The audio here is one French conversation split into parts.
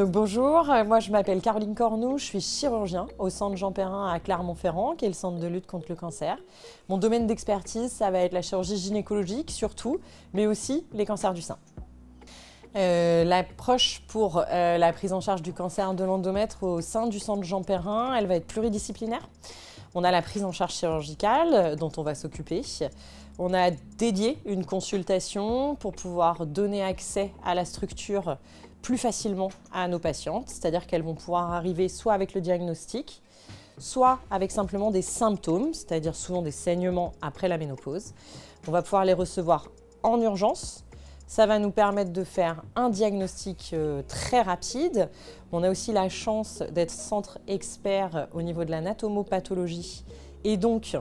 Donc bonjour, moi je m'appelle Caroline Cornou, je suis chirurgien au centre Jean Perrin à Clermont-Ferrand, qui est le centre de lutte contre le cancer. Mon domaine d'expertise, ça va être la chirurgie gynécologique surtout, mais aussi les cancers du sein. L'approche pour la prise en charge du cancer de l'endomètre au sein du centre Jean Perrin, elle va être pluridisciplinaire. On a la prise en charge chirurgicale dont on va s'occuper. On a dédié une consultation pour pouvoir donner accès à la structure plus facilement à nos patientes, c'est-à-dire qu'elles vont pouvoir arriver soit avec le diagnostic, soit avec simplement des symptômes, c'est-à-dire souvent des saignements après la ménopause. On va pouvoir les recevoir en urgence. Ça va nous permettre de faire un diagnostic très rapide. On a aussi la chance d'être centre expert au niveau de l'anatomopathologie et donc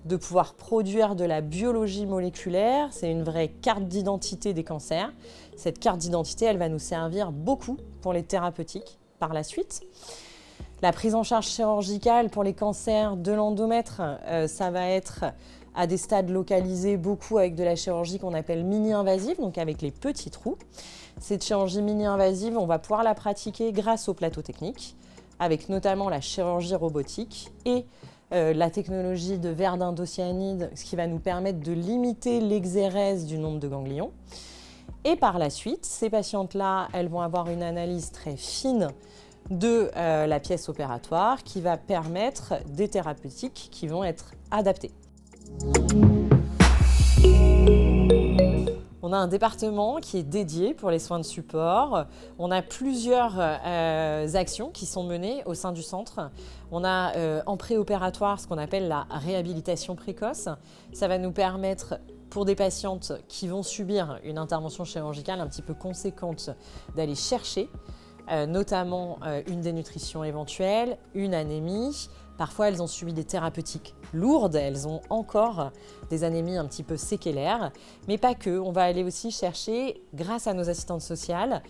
de pouvoir produire de la biologie moléculaire. C'est une vraie carte d'identité des cancers. Cette carte d'identité, elle va nous servir beaucoup pour les thérapeutiques par la suite. La prise en charge chirurgicale pour les cancers de l'endomètre, ça va être à des stades localisés, beaucoup avec de la chirurgie qu'on appelle mini-invasive, donc avec les petits trous. Cette chirurgie mini-invasive, on va pouvoir la pratiquer grâce au plateau technique, avec notamment la chirurgie robotique et la technologie de verre d'indocyanide, ce qui va nous permettre de limiter l'exérèse du nombre de ganglions. Et par la suite, ces patientes-là, elles vont avoir une analyse très fine de la pièce opératoire qui va permettre des thérapeutiques qui vont être adaptées. On a un département qui est dédié pour les soins de support. On a plusieurs actions qui sont menées au sein du centre. On a en préopératoire ce qu'on appelle la réhabilitation précoce. Ça va nous permettre, pour des patientes qui vont subir une intervention chirurgicale un petit peu conséquente, d'aller chercher notamment une dénutrition éventuelle, une anémie. Parfois, elles ont subi des thérapeutiques lourdes, elles ont encore des anémies un petit peu séquelaires, mais pas que. On va aller aussi chercher, grâce à nos assistantes sociales,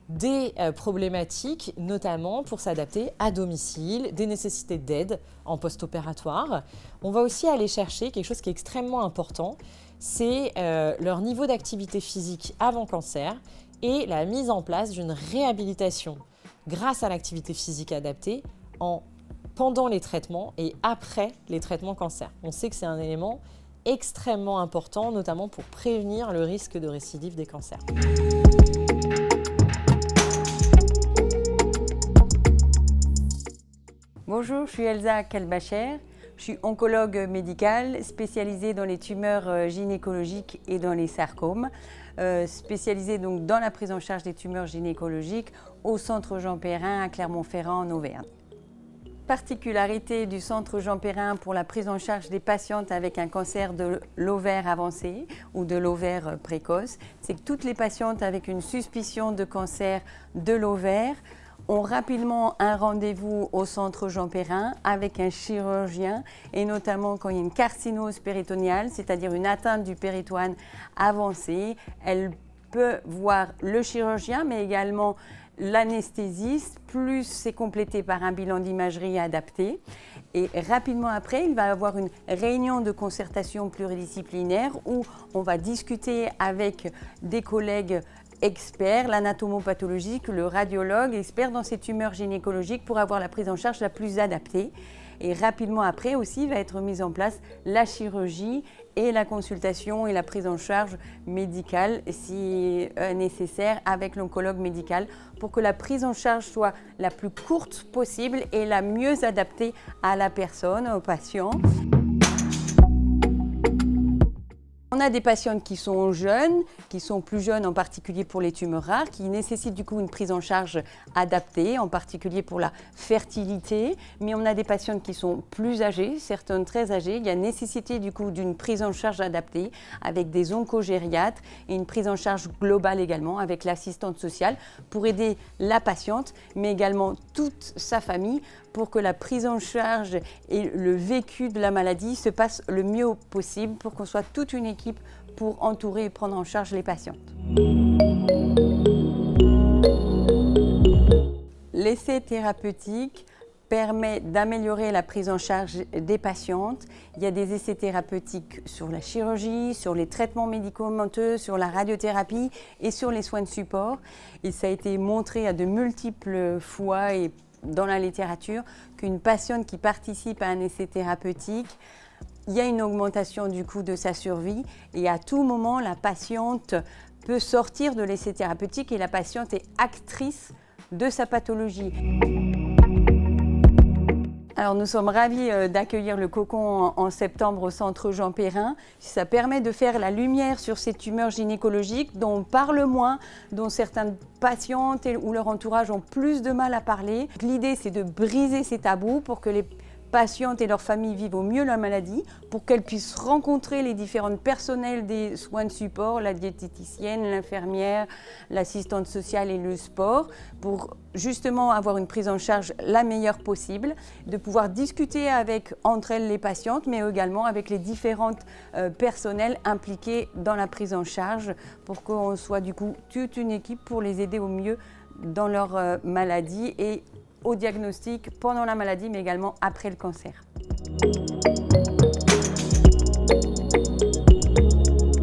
des problématiques, notamment pour s'adapter à domicile, des nécessités d'aide en post-opératoire. On va aussi aller chercher quelque chose qui est extrêmement important, c'est leur niveau d'activité physique avant cancer et la mise en place d'une réhabilitation grâce à l'activité physique adaptée pendant les traitements et après les traitements cancer. On sait que c'est un élément extrêmement important, notamment pour prévenir le risque de récidive des cancers. Bonjour, je suis Elsa Kalbacher. Je suis oncologue médicale spécialisée dans les tumeurs gynécologiques et dans les sarcomes, spécialisée donc dans la prise en charge des tumeurs gynécologiques au centre Jean Perrin à Clermont-Ferrand en Auvergne. Particularité du centre Jean Perrin pour la prise en charge des patientes avec un cancer de l'ovaire avancé ou de l'ovaire précoce, c'est que toutes les patientes avec une suspicion de cancer de l'ovaire ont rapidement un rendez-vous au centre Jean Perrin avec un chirurgien et notamment quand il y a une carcinose péritoniale, c'est-à-dire une atteinte du péritoine avancée, elle peut voir le chirurgien mais également l'anesthésiste, plus c'est complété par un bilan d'imagerie adapté. Et rapidement après, il va y avoir une réunion de concertation pluridisciplinaire où on va discuter avec des collègues experts, l'anatomopathologique, le radiologue, expert dans ces tumeurs gynécologiques pour avoir la prise en charge la plus adaptée. Et rapidement après aussi va être mise en place la chirurgie et la consultation et la prise en charge médicale si nécessaire avec l'oncologue médical pour que la prise en charge soit la plus courte possible et la mieux adaptée à la personne, au patient. On a des patientes qui sont jeunes, qui sont plus jeunes en particulier pour les tumeurs rares, qui nécessitent du coup une prise en charge adaptée, en particulier pour la fertilité. Mais on a des patientes qui sont plus âgées, certaines très âgées. Il y a nécessité du coup d'une prise en charge adaptée avec des oncogériatres et une prise en charge globale également avec l'assistante sociale pour aider la patiente, mais également toute sa famille pour que la prise en charge et le vécu de la maladie se passent le mieux possible pour qu'on soit toute une équipe pour entourer et prendre en charge les patientes. L'essai thérapeutique permet d'améliorer la prise en charge des patientes. Il y a des essais thérapeutiques sur la chirurgie, sur les traitements médicamenteux, sur la radiothérapie et sur les soins de support. Et ça a été montré à de multiples fois et dans la littérature qu'une patiente qui participe à un essai thérapeutique, il y a une augmentation du coût de sa survie et à tout moment, la patiente peut sortir de l'essai thérapeutique et la patiente est actrice de sa pathologie. Alors nous sommes ravis d'accueillir le Cocon en septembre au Centre Jean Perrin. Ça permet de faire la lumière sur ces tumeurs gynécologiques dont on parle moins, dont certaines patientes ou leur entourage ont plus de mal à parler. L'idée, c'est de briser ces tabous pour que les patientes et leurs familles vivent au mieux la maladie, pour qu'elles puissent rencontrer les différents personnels des soins de support, la diététicienne, l'infirmière, l'assistante sociale et le sport, pour justement avoir une prise en charge la meilleure possible, de pouvoir discuter entre elles les patientes, mais également avec les différentes personnels impliqués dans la prise en charge, pour qu'on soit du coup toute une équipe pour les aider au mieux dans leur maladie et au diagnostic pendant la maladie, mais également après le cancer.